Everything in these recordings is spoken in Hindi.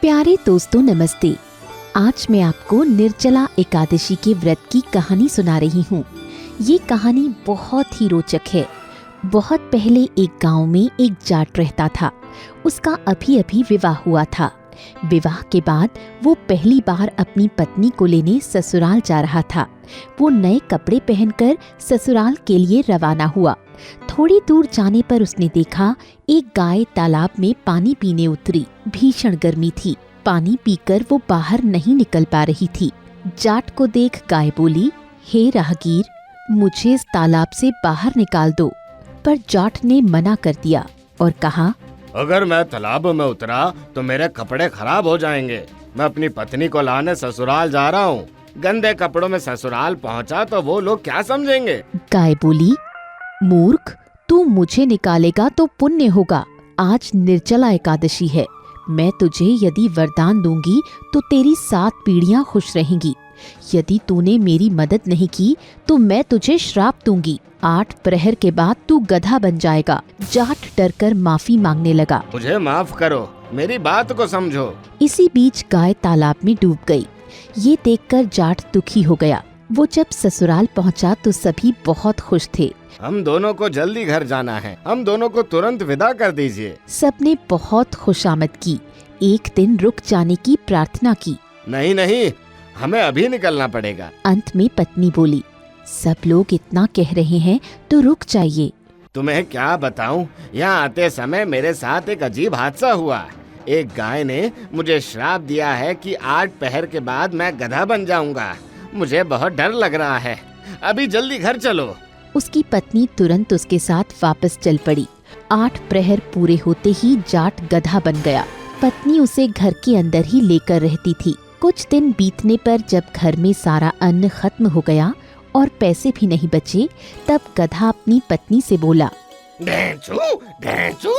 प्यारे दोस्तों नमस्ते। आज मैं आपको निर्जला एकादशी के व्रत की कहानी सुना रही हूँ। ये कहानी बहुत ही रोचक है। बहुत पहले एक गांव में एक जाट रहता था। उसका अभी अभी विवाह हुआ था। विवाह के बाद वो पहली बार अपनी पत्नी को लेने ससुराल जा रहा था। वो नए कपड़े पहनकर ससुराल के लिए रवाना हुआ। थोड़ी दूर जाने पर उसने देखा एक गाय तालाब में पानी पीने उतरी। भीषण गर्मी थी। पानी पीकर वो बाहर नहीं निकल पा रही थी। जाट को देख गाय बोली, हे राहगीर, मुझे इस तालाब से बाहर निकाल दो। पर जाट ने मना कर दिया और कहा, अगर मैं तालाब में उतरा तो मेरे कपड़े खराब हो जाएंगे। मैं अपनी पत्नी को लाने ससुराल जा रहा हूँ। गंदे कपड़ों में ससुराल पहुँचा तो वो लोग क्या समझेंगे। गाय बोली, मूर्ख, तू मुझे निकालेगा तो पुण्य होगा। आज निर्जला एकादशी है। मैं तुझे यदि वरदान दूंगी तो तेरी 7 पीढ़ियां खुश रहेंगी। यदि तूने मेरी मदद नहीं की तो मैं तुझे श्राप दूंगी। 8 प्रहर के बाद तू गधा बन जाएगा। जाट डरकर माफी मांगने लगा। मुझे माफ करो, मेरी बात को समझो। इसी बीच गाय तालाब में डूब गई। ये देखकर जाट दुखी हो गया। वो जब ससुराल पहुंचा तो सभी बहुत खुश थे। हम दोनों को जल्दी घर जाना है। हम दोनों को तुरंत विदा कर दीजिए। सबने बहुत खुशामद की। एक दिन रुक जाने की प्रार्थना की। नहीं नहीं, हमें अभी निकलना पड़ेगा। अंत में पत्नी बोली, सब लोग इतना कह रहे हैं तो रुक जाइए। तुम्हें क्या बताऊं, यहाँ आते समय मेरे साथ एक अजीब हादसा हुआ। एक गाय ने मुझे श्राप दिया है कि 8 पहर के बाद मैं गधा बन जाऊंगा। मुझे बहुत डर लग रहा है। अभी जल्दी घर चलो। उसकी पत्नी तुरंत उसके साथ वापस चल पड़ी। 8 प्रहर पूरे होते ही जाट गधा बन गया। पत्नी उसे घर के अंदर ही लेकर रहती थी। कुछ दिन बीतने पर जब घर में सारा अन्न खत्म हो गया और पैसे भी नहीं बचे, तब गधा अपनी पत्नी से बोला, ढेंचू,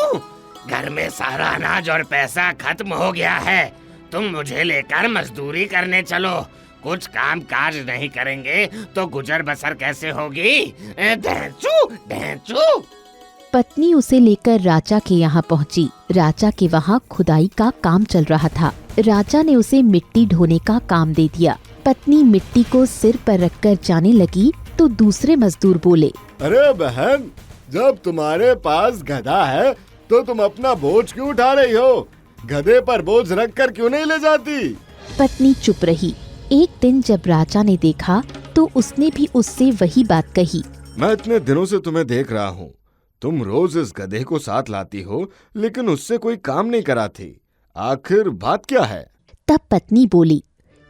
घर में सारा अनाज और पैसा खत्म हो गया है। तुम मुझे लेकर मजदूरी करने चलो। कुछ काम काज नहीं करेंगे तो गुजर बसर कैसे होगी। ढेंचू। पत्नी उसे लेकर राजा के यहाँ पहुँची। राजा के वहाँ खुदाई का काम चल रहा था। राजा ने उसे मिट्टी ढोने का काम दे दिया। पत्नी मिट्टी को सिर पर रखकर जाने लगी तो दूसरे मजदूर बोले, अरे बहन, जब तुम्हारे पास गधा है तो तुम अपना बोझ क्यों उठा रही हो? गधे पर बोझ रखकर क्यों नहीं ले जाती? पत्नी चुप रही। एक दिन जब राजा ने देखा तो उसने भी उससे वही बात कही। मैं इतने दिनों से तुम्हें देख रहा हूँ। तुम रोज इस गधे को साथ लाती हो, लेकिन उससे कोई काम नहीं कराती। आखिर बात क्या है? तब पत्नी बोली,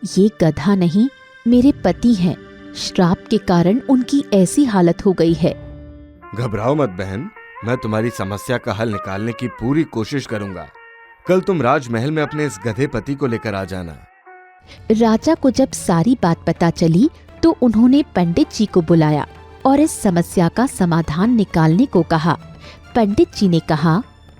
ये गधा नहीं, मेरे पति हैं। श्राप के कारण उनकी ऐसी हालत हो गई है। घबराओ मत बहन, मैं तुम्हारी समस्या का हल निकालने की पूरी कोशिश करूंगा। कल तुम राजमहल में अपने इस गधे पति को लेकर आ जाना। राजा को जब सारी बात पता चली तो उन्होंने पंडित जी को बुलाया और इस समस्या का समाधान निकालने को कहा। पंडित जी ने कहा,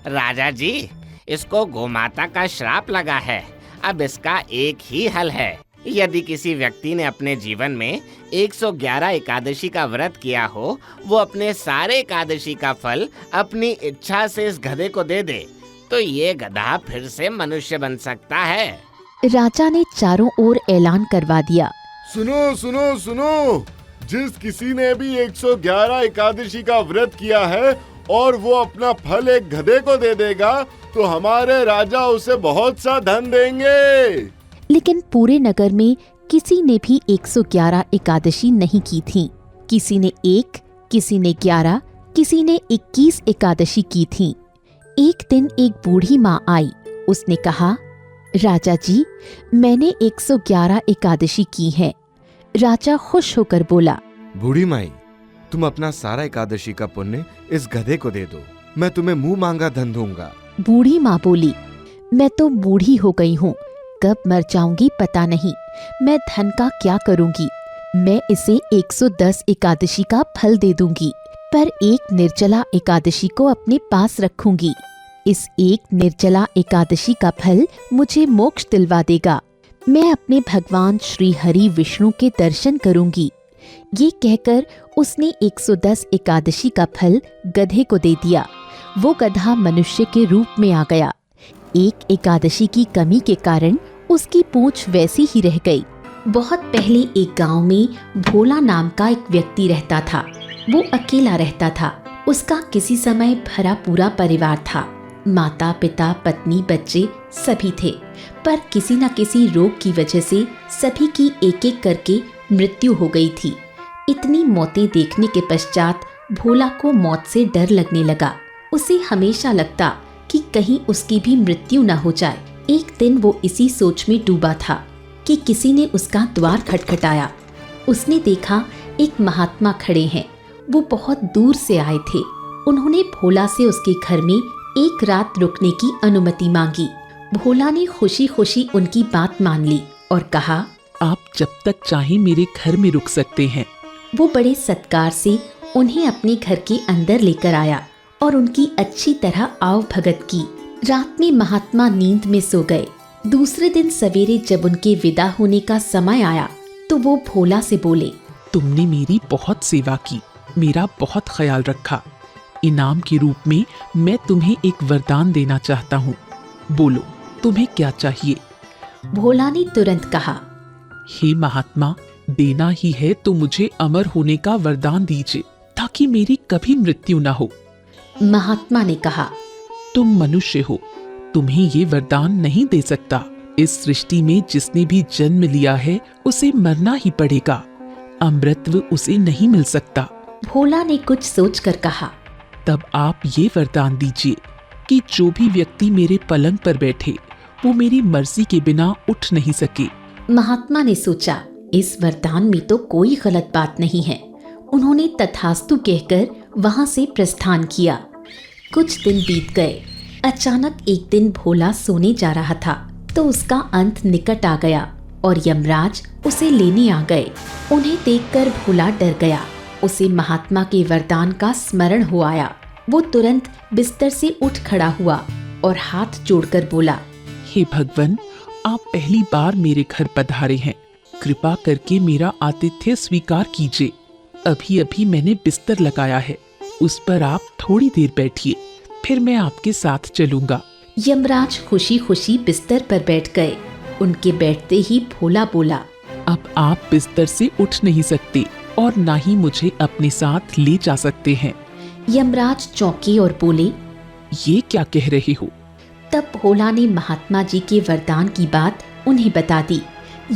राजा जी, इसको गोमाता का श्राप लगा है। अब इसका एक ही हल है। यदि किसी व्यक्ति ने अपने जीवन में 111 एकादशी का व्रत किया हो, वो अपने सारे एकादशी का फल अपनी इच्छा से इस गधे को दे दे, तो ये गधा फिर से मनुष्य बन सकता है। राजा ने चारों ओर ऐलान करवा दिया, सुनो सुनो सुनो, जिस किसी ने भी 111 एकादशी का व्रत किया है और वो अपना फल एक गधे को दे देगा तो हमारे राजा उसे बहुत सा धन देंगे। लेकिन पूरे नगर में किसी ने भी 111 एकादशी नहीं की थी। किसी ने 1, किसी ने 11, किसी ने 21 एकादशी की थी। एक दिन एक बूढ़ी माँ आई। उसने कहा, राजा जी, मैंने 111 एकादशी की है। राजा खुश होकर बोला, बूढ़ी माई, तुम अपना सारा एकादशी का पुण्य इस गधे को दे दो। मैं तुम्हें मुंह मांगा धन दूंगा। बूढ़ी माँ बोली, मैं तो बूढ़ी हो गई हूँ, कब मर जाऊंगी पता नहीं। मैं धन का क्या करूंगी? मैं इसे 110 एकादशी का फल दे दूंगी, पर एक निर्जला एकादशी को अपने पास रखूंगी। इस एक निर्जला एकादशी का फल मुझे मोक्ष दिलवा देगा। मैं अपने भगवान श्री हरि विष्णु के दर्शन करूंगी। ये कहकर उसने 110 एकादशी का फल गधे को दे दिया। वो गधा मनुष्य के रूप में आ गया। एक एकादशी की कमी के कारण उसकी पूंछ वैसी ही रह गई। बहुत पहले एक गांव में भोला नाम का एक व्यक्ति रहता था। वो अकेला रहता था। उसका किसी समय भरा पूरा परिवार था। माता पिता पत्नी बच्चे सभी थे, पर किसी न किसी रोग की वजह से सभी की एक एक करके मृत्यु हो गई थी। इतनी मौतें देखने के पश्चात भोला को मौत से डर लगने लगा। उसे हमेशा लगता कि कहीं उसकी भी मृत्यु न हो जाए। एक दिन वो इसी सोच में डूबा था कि किसी ने उसका द्वार खटखटाया। उसने देखा एक महात्मा खड़े हैं। वो बहुत दूर से आए थे। उन्होंने भोला से उसके घर में एक रात रुकने की अनुमति मांगी। भोला ने खुशी खुशी उनकी बात मान ली और कहा, आप जब तक चाहें मेरे घर में रुक सकते हैं। वो बड़े सत्कार से उन्हें अपने घर के अंदर लेकर आया और उनकी अच्छी तरह आव भगत की। रात में महात्मा नींद में सो गए। दूसरे दिन सवेरे जब उनके विदा होने का समय आया तो वो भोला से बोले, तुमने मेरी बहुत सेवा की, मेरा बहुत ख्याल रखा। इनाम के रूप में मैं तुम्हें एक वरदान देना चाहता हूँ। बोलो, तुम्हें क्या चाहिए? भोला ने तुरंत कहा, हे महात्मा, देना ही है तो मुझे अमर होने का वरदान दीजिए, ताकि मेरी कभी मृत्यु न हो। महात्मा ने कहा, तुम मनुष्य हो, तुम्हें ये वरदान नहीं दे सकता। इस सृष्टि में जिसने भी जन्म लिया है उसे मरना ही पड़ेगा। अमृतत्व उसे नहीं मिल सकता। भोला ने कुछ सोचकर कहा, तब आप ये वरदान दीजिए कि जो भी व्यक्ति मेरे पलंग पर बैठे वो मेरी मर्जी के बिना उठ नहीं सके। महात्मा ने सोचा, इस वरदान में तो कोई गलत बात नहीं है। उन्होंने तथास्तु कहकर वहां से प्रस्थान किया। कुछ दिन बीत गए। अचानक एक दिन भोला सोने जा रहा था तो उसका अंत निकट आ गया और यमराज उसे लेने आ गए। उन्हें देखकर भोला डर गया। उसे महात्मा के वरदान का स्मरण हो आया। वो तुरंत बिस्तर से उठ खड़ा हुआ और हाथ जोड़कर बोला, हे भगवान, आप पहली बार मेरे घर पधारे हैं। कृपा करके मेरा आतिथ्य स्वीकार कीजिए। अभी अभी मैंने बिस्तर लगाया है, उस पर आप थोड़ी देर बैठिए, फिर मैं आपके साथ चलूंगा। यमराज खुशी खुशी बिस्तर पर बैठ गए। उनके बैठते ही भोला बोला, अब आप बिस्तर से उठ नहीं सकते और ना ही मुझे अपने साथ ले जा सकते हैं। यमराज चौंके और बोले, ये क्या कह रहे हो? तब भोला ने महात्मा जी के वरदान की बात उन्हें बता दी।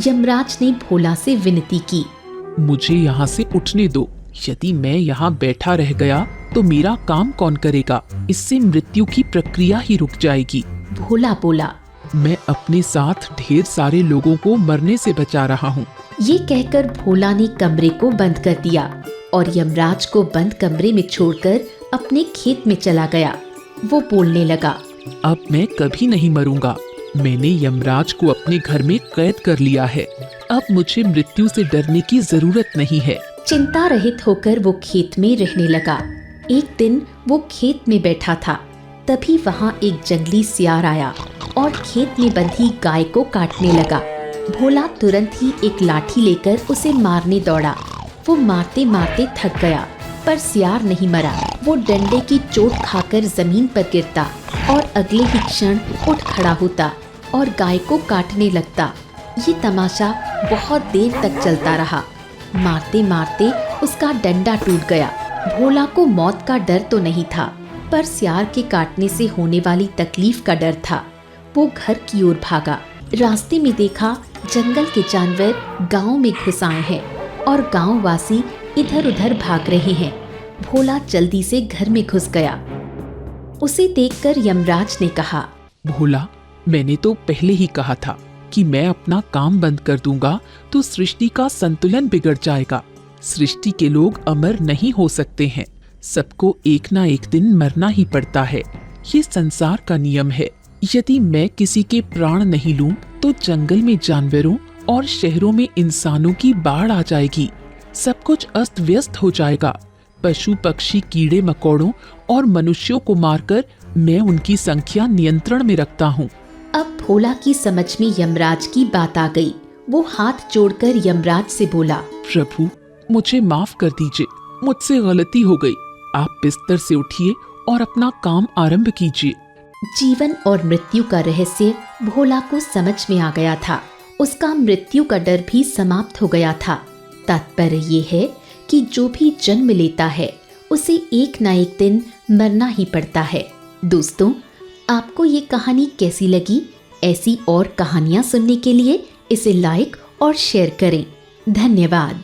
यमराज ने भोला से विनती की, मुझे यहाँ से उठने दो। यदि मैं यहाँ बैठा रह गया तो मेरा काम कौन करेगा? इससे मृत्यु की प्रक्रिया ही रुक जाएगी। भोला बोला, मैं अपने साथ ढेर सारे लोगों को मरने से बचा रहा हूँ। ये कहकर भोला ने कमरे को बंद कर दिया और यमराज को बंद कमरे में छोड़कर अपने खेत में चला गया। वो बोलने लगा, अब मैं कभी नहीं मरूंगा। मैंने यमराज को अपने घर में कैद कर लिया है। अब मुझे मृत्यु से डरने की जरूरत नहीं है। चिंता रहित होकर वो खेत में रहने लगा। एक दिन वो खेत में बैठा था, तभी वहाँ एक जंगली सियार आया और खेत में बंधी गाय को काटने लगा। भोला तुरंत ही एक लाठी लेकर उसे मारने दौड़ा। वो मारते मारते थक गया, पर सियार नहीं मरा। वो डंडे की चोट खाकर जमीन पर गिरता और अगले ही क्षण उठ खड़ा होता और गाय को काटने लगता। ये तमाशा बहुत देर तक चलता रहा। मारते मारते उसका डंडा टूट गया। भोला को मौत का डर तो नहीं था, पर सियार के काटने से होने वाली तकलीफ का डर था। वो घर की ओर भागा। रास्ते में देखा जंगल के जानवर गांव में घुस आए हैं और गांववासी इधर उधर भाग रहे हैं। भोला जल्दी से घर में घुस गया। उसे देखकर यमराज ने कहा, भोला, मैंने तो पहले ही कहा था कि मैं अपना काम बंद कर दूंगा तो सृष्टि का संतुलन बिगड़ जाएगा। सृष्टि के लोग अमर नहीं हो सकते हैं। सबको एक ना एक दिन मरना ही पड़ता है। ये संसार का नियम है। यदि मैं किसी के प्राण नहीं लूं तो जंगल में जानवरों और शहरों में इंसानों की बाढ़ आ जाएगी। सब कुछ अस्त व्यस्त हो जाएगा। पशु पक्षी कीड़े मकोड़ों और मनुष्यों को मारकर मैं उनकी संख्या नियंत्रण में रखता हूँ। अब भोला की समझ में यमराज की बात आ गई। वो हाथ जोड़कर यमराज से बोला, प्रभु, मुझे माफ कर दीजिए, मुझसे गलती हो गई। आप बिस्तर से उठिए और अपना काम आरंभ कीजिए। जीवन और मृत्यु का रहस्य भोला को समझ में आ गया था। उसका मृत्यु का डर भी समाप्त हो गया था। तात्पर्य ये है कि जो भी जन्म लेता है उसे एक ना एक दिन मरना ही पड़ता है। दोस्तों, आपको ये कहानी कैसी लगी? ऐसी और कहानियाँ सुनने के लिए इसे लाइक और शेयर करें। धन्यवाद।